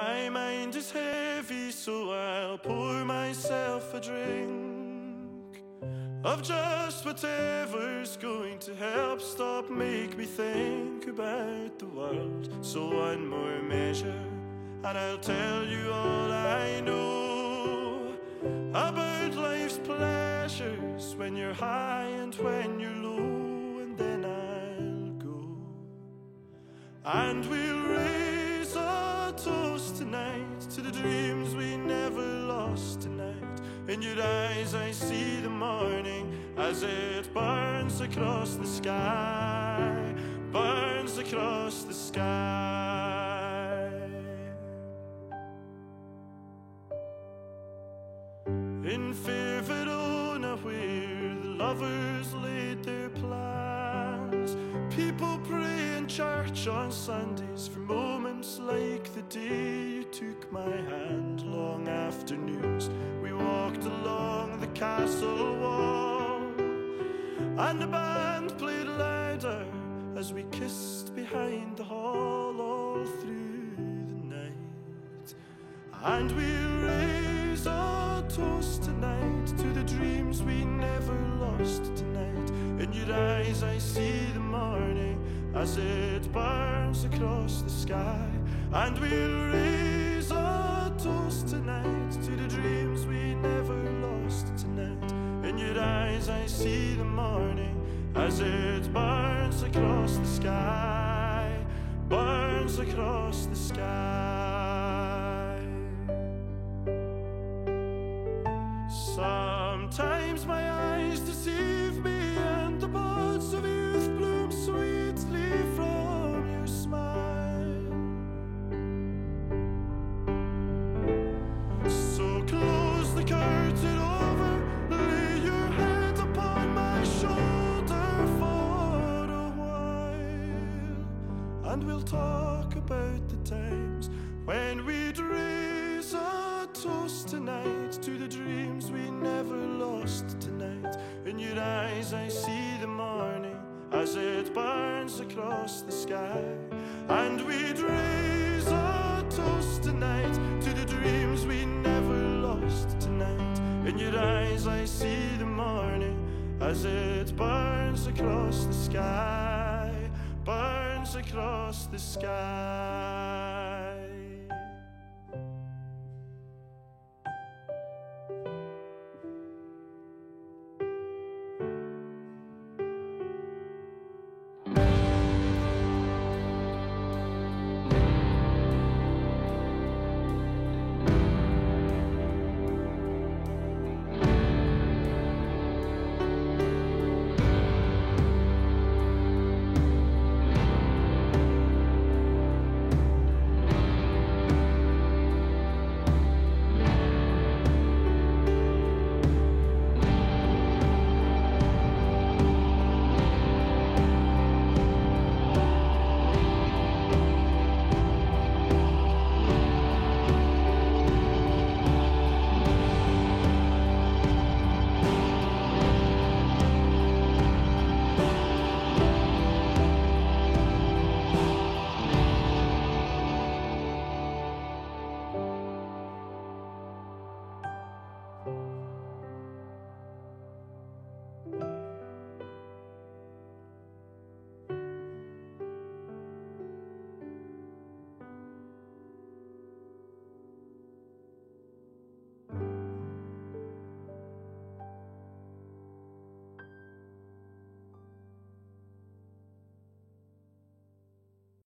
My mind is heavy, so I'll pour myself a drink of just whatever's going to help make me think about the world. So one more measure, and I'll tell you all I know about life's pleasures when you're high and when you're low. And then I'll go, and we'll raise a toast tonight to the dreams we never lost tonight. In your eyes I see the morning as it burns across the sky, burns across the sky. In fair Verona, where the lovers laid their plans, people pray in church on Sundays for moments like the day you took my hand. Long afternoons we walked along the castle wall, and the band played louder as we kissed behind the hall all through the night. And we'll raise a toast tonight to the dreams we never lost tonight. In your eyes I see the morning as it burns across the sky. And we'll raise a toast tonight to the dreams we never lost tonight. In your eyes I see the morning as it burns across the sky, burns across the sky. Sometimes my eyes deceive me, and the buds of youth bloom sweetly from your smile. So close the curtain over, lay your head upon my shoulder for a while, and we'll talk about the times when we'd raise a toast tonight to the dreams we never lost tonight. In your eyes I see the morning as it burns across the sky. And we'd raise a toast tonight to the dreams we never lost tonight. In your eyes I see the morning as it burns across the sky, burns across the sky.